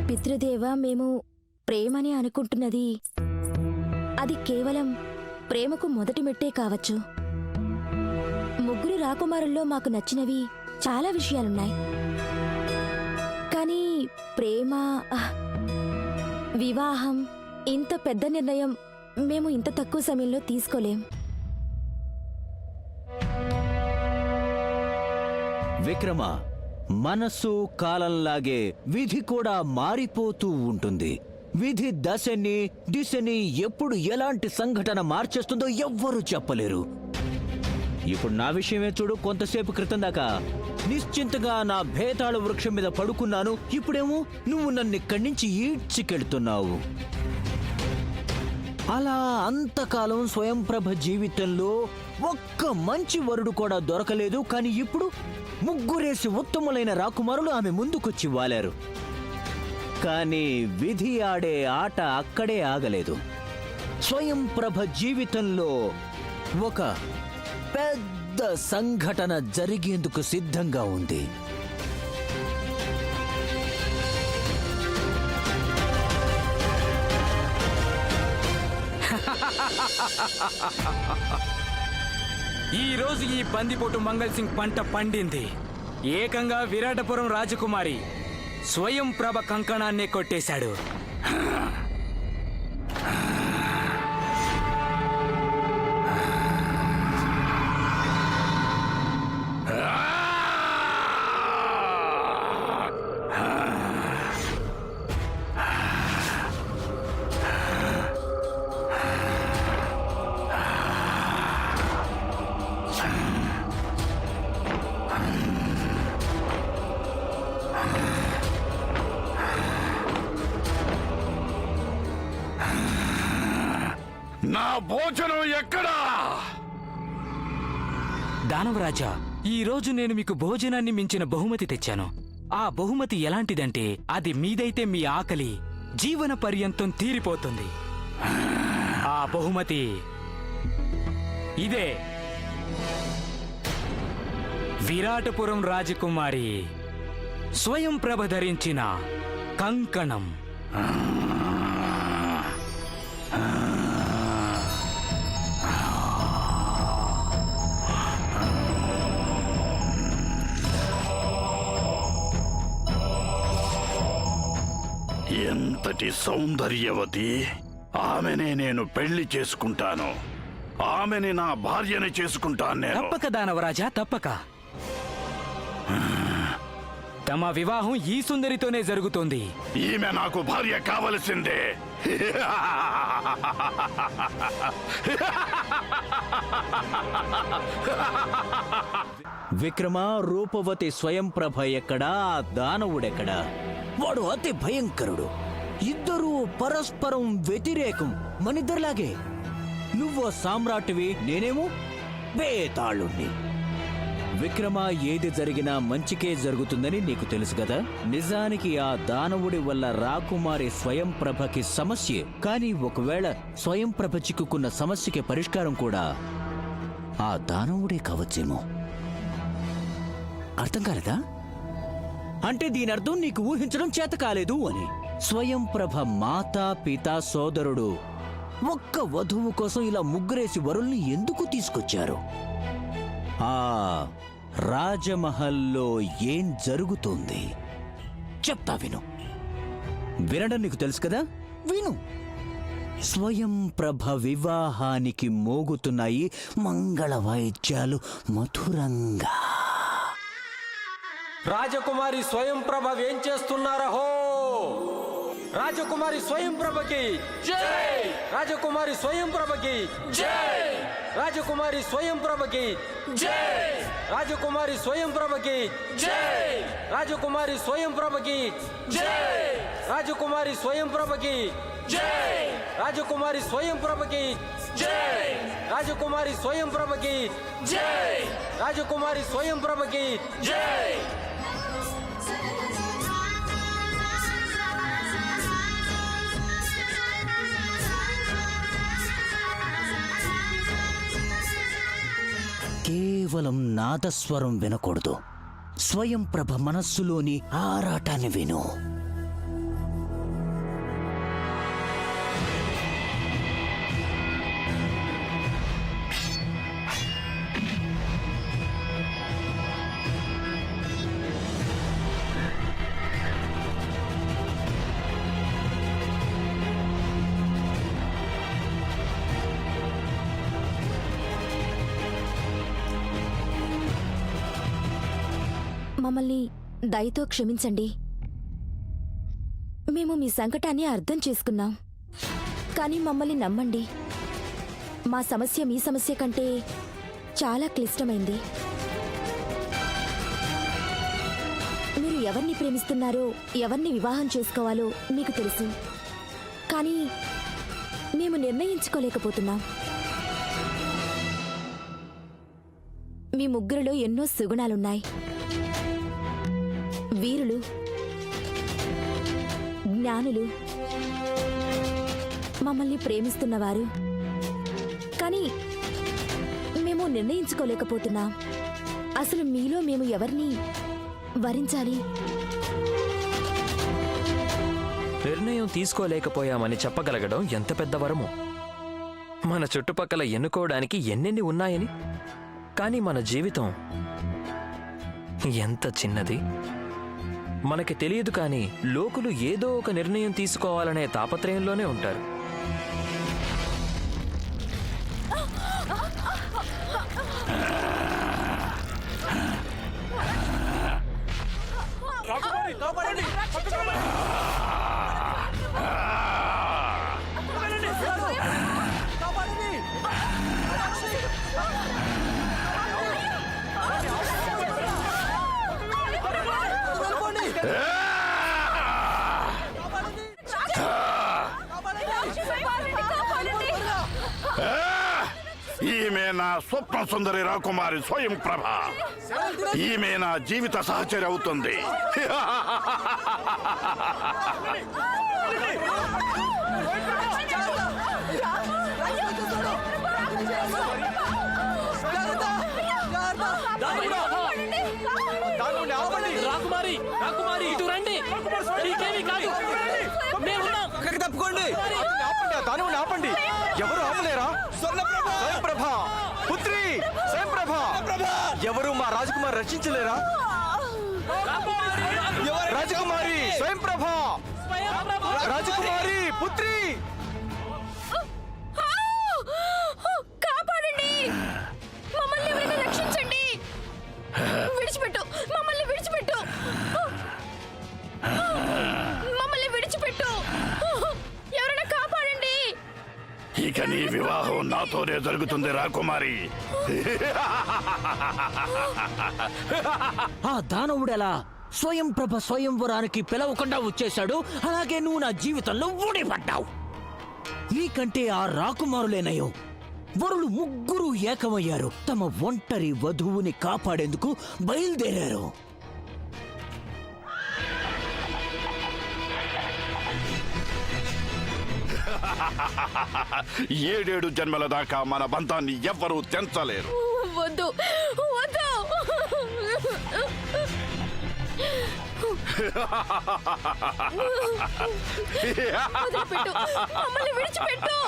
పితృదేవ, మేము ప్రేమని అనుకుంటున్నది అది కేవలం ప్రేమకు మొదటి మెట్టే కావచ్చు. ముగ్గురు రాకుమారుల్లో మాకు నచ్చినవి చాలా విషయాలున్నాయి. కానీ ప్రేమ, వివాహం ఇంత పెద్ద నిర్ణయం మేము ఇంత తక్కువ సమయంలో తీసుకోలేం. విక్రమ, మనస్సు కాలంలాగే విధి కూడా మారిపోతూ ఉంటుంది. విధి దిశని ఎప్పుడు ఎలాంటి సంఘటన మార్చేస్తుందో ఎవ్వరూ చెప్పలేరు. ఇప్పుడు నా విషయమే చూడు. కొంతసేపు క్రితం దాకా నిశ్చింతగా నా భేతాళ వృక్షం మీద పడుకున్నాను. ఇప్పుడేమో నువ్వు నన్ను ఇక్కడి నుంచి ఈడ్చికెళ్తున్నావు. అలా అంతకాలం స్వయంప్రభ జీవితంలో ఒక్క మంచి వరుడు కూడా దొరకలేదు. కానీ ఇప్పుడు ముగ్గురేసి ఉత్తములైన రాకుమారులు ఆమె ముందుకొచ్చి వాలారు. కానీ విధి ఆడే ఆట అక్కడే ఆగలేదు. స్వయంప్రభ జీవితంలో ఒక పెద్ద సంఘటన జరిగేందుకు సిద్ధంగా ఉంది. ఈ రోజు ఈ బందిపోటు మంగళ్ సింగ్ పంట పండింది. ఏకంగా విరాటపురం రాజకుమారి స్వయం ప్రభ కంకణాన్నే కొట్టేశాడు. నా భోజనం ఎక్కడా? దానవరాజా, ఈ రోజు నేను మీకు భోజనాన్ని మించిన బహుమతి తెచ్చాను. ఆ బహుమతి ఎలాంటిదంటే అది మీదైతే మీ ఆకలి జీవన పర్యంతం తీరిపోతుంది. ఆ బహుమతి ఇదే, విరాటపురం రాజకుమారి స్వయం ప్రభ ధరించిన కంకణం. ఎంతటి సౌందర్యవతి! ఆమెనే నేను పెళ్లి చేసుకుంటాను. ఆమెని నా భార్యని చేసుకుంటాను నేను. తప్పక దానవరాజా, తప్పక. తమ వివాహం ఈ సుందరితోనే జరుగుతోంది. ఈమె నాకు భార్య కావలసిందే. విక్రమ, రూపవతి స్వయంప్రభ ఎక్కడా? దానవుడెక్కడా? వాడు అతి భయంకరుడు. ఇద్దరూ పరస్పరం వ్యతిరేకం. మనిద్దరిలాగే. నువ్వో సామ్రాట్టువి, నేనేమో బేతాళుణ్ణి. విక్రమ, ఏది జరిగినా మంచికే జరుగుతుందని నీకు తెలుసు కదా. నిజానికి ఆ దానవుడి వల్ల రాకుమారి స్వయంప్రభకి సమస్యే. కానీ ఒకవేళ స్వయంప్రభ చిక్కుకున్న సమస్యకి పరిష్కారం కూడా ఆ దానవుడే కావచ్చేమో. అర్థం కాలేదా? అంటే దీని అర్థం నీకు ఊహించడం చేత కాలేదు అని. స్వయంప్రభ మాతా పితా సోదరుడు ఒక్క వధువు కోసం ఇలా ముగ్గురేసి వరుల్ని ఎందుకు తీసుకొచ్చారు? ఆ రాజమహల్లో ఏం జరుగుతుంది చెప్తా విను. వినడం నీకు తెలుసు కదా, విను. స్వయంప్రభ వివాహానికి మోగుతున్నాయి మంగళ వాయిద్యాలు మధురంగా. రాజకుమారి స్వయం ప్రభ ఏం చేస్తున్నారహో? రాజకుమారి స్వయం ప్రభకి జై! రాజకుమారి స్వయం ప్రభకి జై! రాజకుమారి స్వయం ప్రభకి జై! రాజకుమారి స్వయం ప్రభకి జై! రాజకుమారి స్వయం ప్రభకి జై! రాజకుమారి స్వయం ప్రభకి జై! రాజకుమారి స్వయం ప్రభకి జై! రాజకుమారి స్వయం ప్రభకి జై! రాజకుమారి స్వయం ప్రభకి జై! కేవలం నాదస్వరం వినకూడదు. స్వయంప్రభ మనస్సులోని ఆరాటాన్ని విను. మమ్మల్ని దయతో క్షమించండి. మేము మీ సంకటాన్ని అర్థం చేసుకున్నాం. కానీ మమ్మల్ని నమ్మండి, మా సమస్య మీ సమస్య కంటే చాలా క్లిష్టమైంది. మీరు ఎవరిని ప్రేమిస్తున్నారో, ఎవరిని వివాహం చేసుకోవాలో మీకు తెలుసు. కానీ మేము నిర్ణయించుకోలేకపోతున్నాం. మీ ముగ్గురిలో ఎన్నో సుగుణాలున్నాయి. వీరులు, జ్ఞానులు, మమ్మల్ని ప్రేమిస్తున్నవారు. కానీ మేము నిర్ణయించుకోలేకపోతున్నాం. అసలు మీలో మేము ఎవరిని వరించాలి? నిర్ణయం తీసుకోలేకపోయామని చెప్పగలగడం ఎంత పెద్ద వరమో. మన చుట్టుపక్కల ఎన్నుకోవడానికి ఎన్నెన్ని ఉన్నాయని. కానీ మన జీవితం ఎంత చిన్నది. మనకి తెలియదు, కానీ లోకులు ఏదో ఒక నిర్ణయం తీసుకోవాలనే తాపత్రయంలోనే ఉంటారు. ఈమె నా స్వప్న సుందరి రాకుమారి స్వయం ప్రభ. ఈమె నా జీవిత సహచరి అవుతుంది. రాకుమారి, రాకుమారి, ఇటు రండి. నీకేమీ కాదు. మేమున్నాం. తప్పుకోండి. ఆపండి. ఎవరు ఆపలేరా? స్వయంప్రభ, పుత్రి స్వయంప్రభ, ఎవరు మా రాజకుమారి రక్షించలేరా? రాజకుమారి స్వయంప్రభ, రాజకుమారి పుత్రి, కాపాడండి, మమ్మల్ని ఎవరైనా రక్షించండి. విడిచిపెట్టు, మమ్మల్ని విడిచిపెట్టు, మమ్మల్ని విడిచిపెట్టు, ఎవరైనా కాపాడండి. ఇక నీ వివాహం నాతోనే జరుగుతుంది రాకుమారి. ఆ దానవుడెలా స్వయంప్రభ స్వయంవరానికి పిలవకుండా వచ్చేశాడు. అలాగే నువ్వు నా జీవితంలో ఊడిపడ్డావు. నీకంటే ఆ రాకుమారులేనయ్యో. వరులు ముగ్గురు ఏకమయ్యారు. తమ ఒంటరి వధువుని కాపాడేందుకు బయలుదేరారు. ఏడేడు జన్మల దాకా మన బంధాన్ని ఎవ్వరూ తెంచలేరు. వద్దు, వద్దు. వదిలిపెట్టు, మమ్మల్ని విడిచిపెట్టు.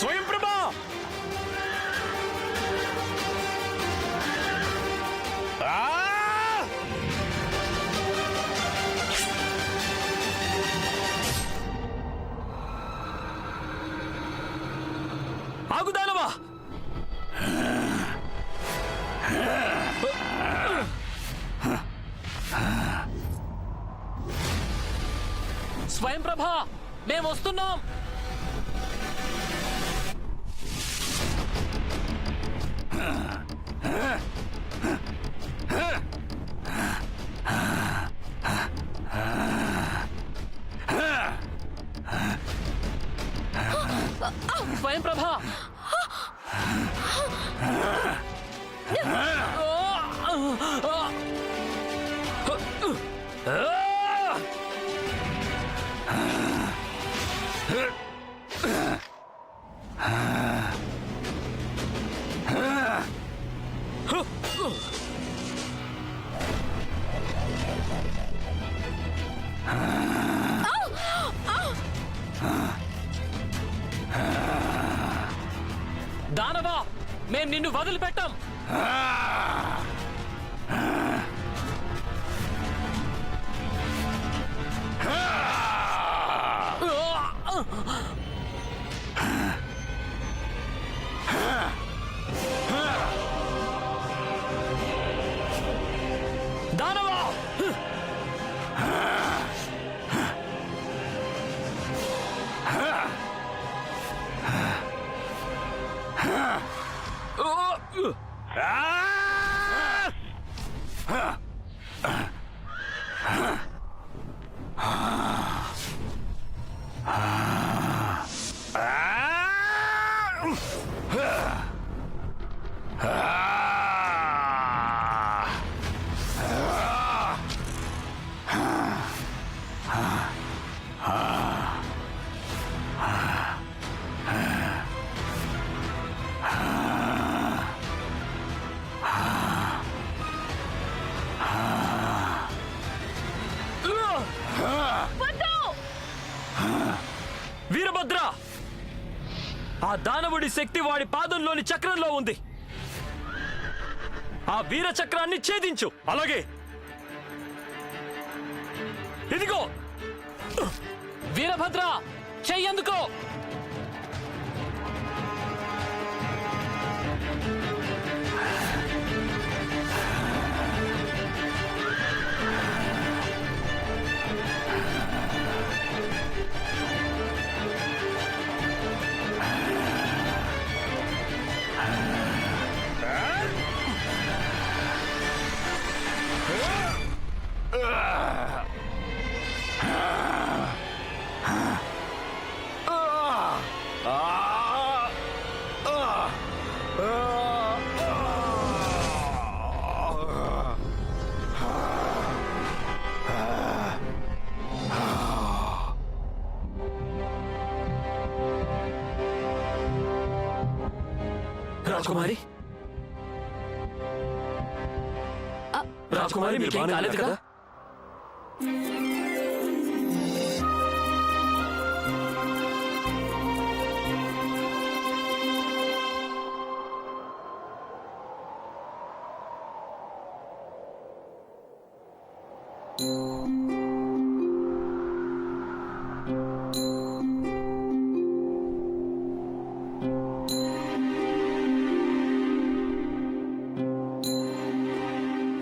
స్వయంప్రభ, ఆగుదానవా. స్వయంప్రభ, మేము వస్తున్నాం. స్వయంప్రభ, దానవా, మేం నిన్ను వదిలిపెట్టాం. వీరభద్ర, ఆ దానవుడి శక్తి వాడి పాదంలోని చక్రంలో ఉంది. ఆ వీర చక్రాన్ని ఛేదించు. అలాగే ఇదిగో వీరభద్ర, చెయ్యందుకో. రాజకుమారి, రాజకుమారి, మీకేం కాలేదు కదా?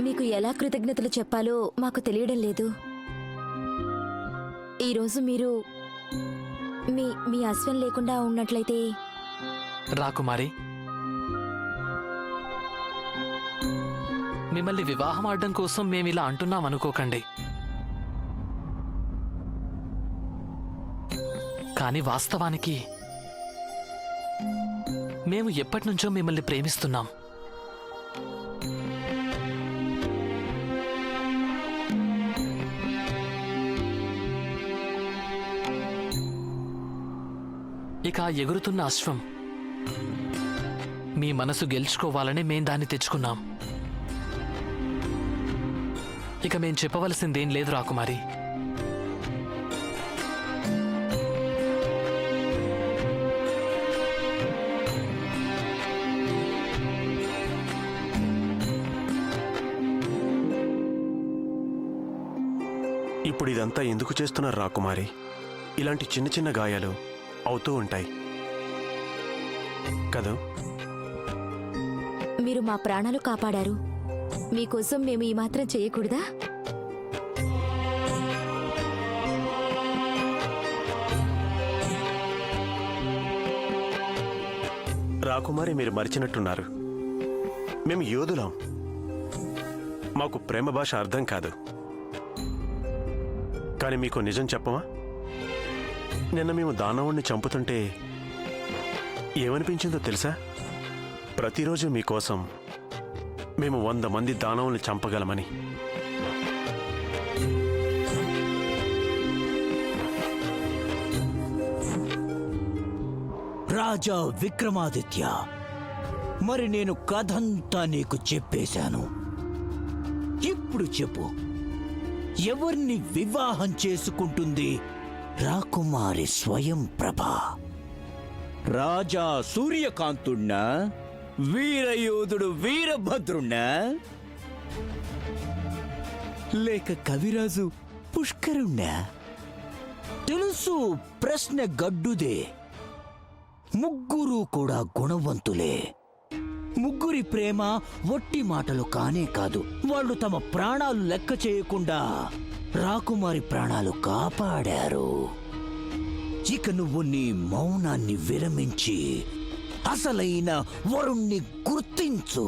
మీకు ఎలా కృతజ్ఞతలు చెప్పాలో మాకు తెలియడం లేదు. ఈరోజు మీరు మీ అశ్వం లేకుండా ఉన్నట్లయితే. రాకుమారి, మిమ్మల్ని వివాహం ఆడడం కోసం మేమిలా అంటున్నాం అనుకోకండి. కానీ వాస్తవానికి మేము ఎప్పటినుంచో మిమ్మల్ని ప్రేమిస్తున్నాం. ఇక ఎగురుతున్న అశ్వం మీ మనసు గెలుచుకోవాలని మేం దాన్ని తెచ్చుకున్నాం. ఇక మేం చెప్పవలసిందేం లేదు రాకుమారి. ఇప్పుడు ఇదంతా ఎందుకు చేస్తున్నారు రాకుమారి? ఇలాంటి చిన్న చిన్న గాయాలు అవుతూ ఉంటాయి కదూ. మీరు మా ప్రాణాలు కాపాడారు. మీకోసం మేము ఈ మాత్రం చేయకూడదా? రాకుమారి, మీరు మరిచినట్టున్నారు. మేము యోధులం. మాకు ప్రేమ భాష అర్థం కాదు. కానీ మీకు నిజం చెప్పమా? నిన్న మేము దానవుణ్ణి చంపుతుంటే ఏమనిపించిందో తెలుసా? ప్రతిరోజు మీకోసం మేము 100 మంది దానవుల్ని చంపగలమని. రాజా విక్రమాదిత్య, మరి నేను కథంతా నీకు చెప్పేశాను. ఇప్పుడు చెప్పు, ఎవరిని వివాహం చేసుకుంటుంది రాకుమారి స్వయం ప్రభ? రాజా సూర్యకాంతుణ్ణా, వీరయోధుడు వీరభద్రుణ్ణా, లేక కవిరాజు పుష్కరుణ్ణా? తెలుసు, ప్రశ్న గడ్డుదే. ముగ్గురు కూడా గుణవంతులే. ముగ్గురి ప్రేమ ఒట్టి మాటలు కానే కాదు. వాళ్ళు తమ ప్రాణాలు లెక్క చేయకుండా రాకుమారి ప్రాణాలు కాపాడారు. ఇక నువ్వు నీ మౌనాన్ని విరమించి అసలైన వరుణ్ణి గుర్తించు.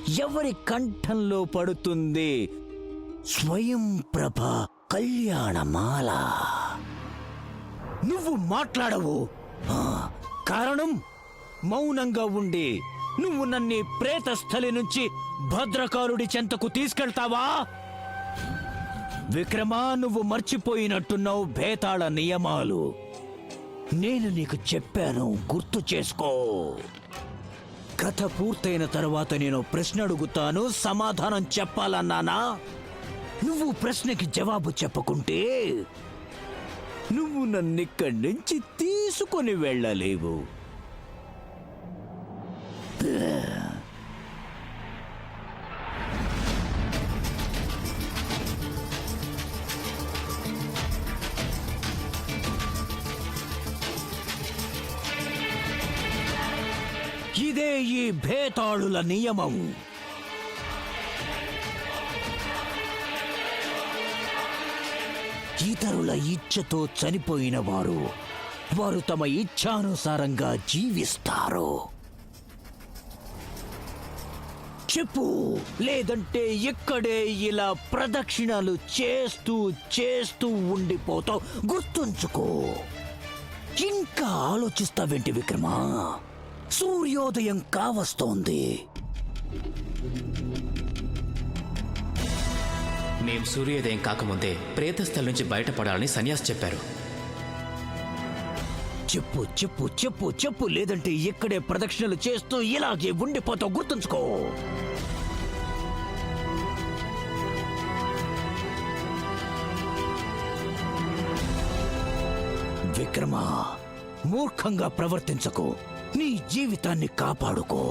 ఎవరి కంఠంలో పడుతుంది స్వయం ప్రభ కళ్యాణమాల. నువ్వు మాట్లాడవు. కారణం మౌనంగా ఉండి నువ్వు నన్ను ప్రేతస్థలి నుంచి భద్రకారుడి చెంతకు తీసుకెళ్తావా? విక్రమా, నువ్వు మర్చిపోయినట్టున్నావు భేతాళ నియమాలు. నేను నీకు చెప్పాను, గుర్తు చేసుకో. కథ పూర్తయిన తర్వాత నేను ప్రశ్న అడుగుతాను, సమాధానం చెప్పాలన్నానా? నువ్వు ప్రశ్నకి జవాబు చెప్పకుంటే నువ్వు నన్నిక్కడి నుంచి తీసుకొని వెళ్ళలేవు. ఇదే ఈ భేతాళుల నియమం. ఇతరుల ఇచ్ఛతో చనిపోయిన వారు తమ ఇచ్ఛానుసారంగా జీవిస్తారు. చెప్పు, లేదంటే ఇక్కడే ఇలా ప్రదక్షిణలు చేస్తూ ఉండిపోతావు. గుర్తుంచుకో. ఇంకా ఆలోచిస్తావేంటి విక్రమా? సూర్యోదయం కావస్తోంది. మేం సూర్యోదయం కాకముందే ప్రేతస్థల నుంచి బయటపడాలని సన్యాసి చెప్పారు. చెప్పు చెప్పు చెప్పు చెప్పు, లేదంటే ఇక్కడే ప్రదక్షిణలు చేస్తూ ఇలాగే ఉండిపోతావు. గుర్తుంచుకో. విక్రమా, మూర్ఖంగా ప్రవర్తించకు. నీ జీవితాన్ని కాపాడుకో.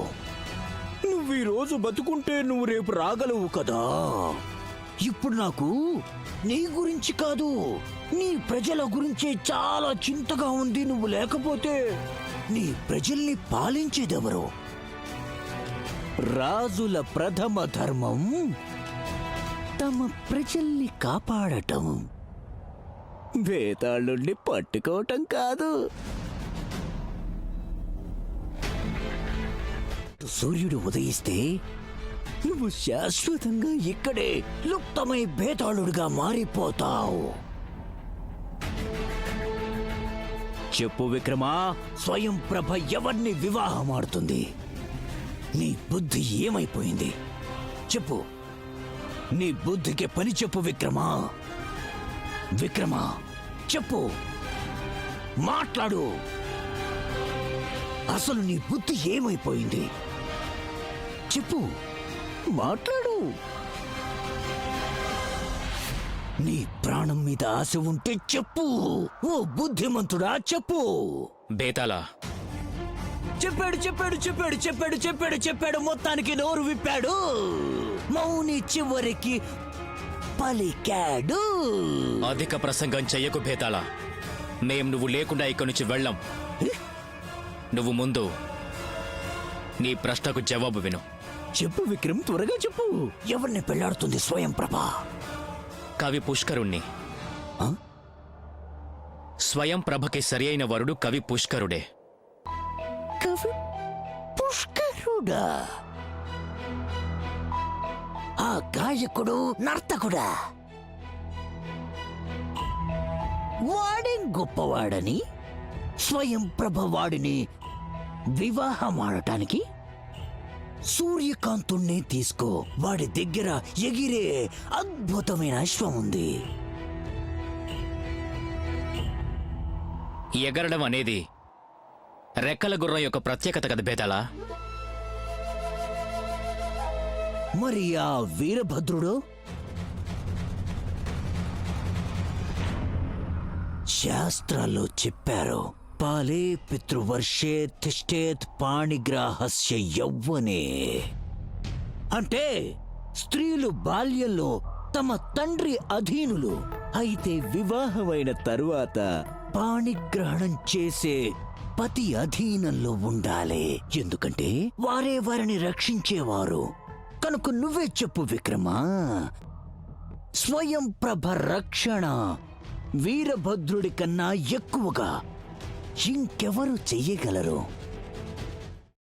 నువ్వు ఈ రోజు బతుకుంటే నువ్వు రేపు రాగలవు కదా. ఇప్పుడు నాకు నీ గురించి కాదు, నీ ప్రజల గురించే చాలా చింతగా ఉంది. నువ్వు లేకపోతే నీ ప్రజల్ని పాలించేదెవరు? రాజుల ప్రథమ ధర్మం తమ ప్రజల్ని కాపాడటం, భేతాళుణ్ణి పట్టుకోవటం కాదు. సూర్యుడు ఉదయిస్తే నువ్వు శాశ్వతంగా ఇక్కడే లుప్తమై భేతాళుడిగా మారిపోతావు. చెప్పు విక్రమా, స్వయం ప్రభ ఎవరిని వివాహమాడుతుంది? నీ బుద్ధి ఏమైపోయింది? చెప్పు, నీ బుద్ధికి పని చెప్పు విక్రమా. విక్రమా, చెప్పు, మాట్లాడు. అసలు నీ బుద్ధి ఏమైపోయింది? చెప్పు, మాట్లాడు. నీ ప్రాణం మీద ఆశ ఉంటే చెప్పు. ఓ బుద్ధిమంతుడా, చెప్పు. బేతాళా, చెప్పాడు. మొత్తానికి నోరు విప్పాడు. మౌని చివరికి పలికాడు. అధిక ప్రసంగం చెయ్యకు బేతాళా. మేం నువ్వు లేకుండా ఇక్కడి నుంచి వెళ్ళం. నువ్వు ముందు నీ ప్రశ్నకు జవాబు విను. చెప్పు విక్రమ్, త్వరగా చెప్పు. ఎవరిని పెళ్లాడుతుంది స్వయం ప్రభ? కవి పుష్కరుణ్ణి. స్వయం ప్రభకి సరి అయిన వరుడు కవి పుష్కరుడే. కవి పుష్కరుడా? ఆ గాయకుడు నర్తకుడా? వాడేం గొప్పవాడని స్వయం ప్రభ వాడిని వివాహమాడటానికి? సూర్యకాంతుణ్ణి తీసుకో. వాడి దగ్గర ఎగిరే అద్భుతమైన అశ్వం ఉంది. ఎగరడం అనేది రెక్కల గుర్రం యొక్క ప్రత్యేకత కదా బేతాళా. మరి ఆ వీరభద్రుడు? శాస్త్రాల్లో చెప్పారు, పాలే పితృవర్షే తిష్టేత్ పాణిగ్రాహస్య యౌవనే. అంటే స్త్రీలు బాల్యంలో తమ తండ్రి అధీనులు అయితే వివాహమైన తరువాత పాణిగ్రహణం చేసే పతి అధీనంలో ఉండాలి. ఎందుకంటే వారే వారిని రక్షించేవారు. కనుక నువ్వే చెప్పు విక్రమా, స్వయం ప్రభ రక్షణ వీరభద్రుడి కన్నా ఎక్కువగా ఇంకెవరు చెయ్యగలరు?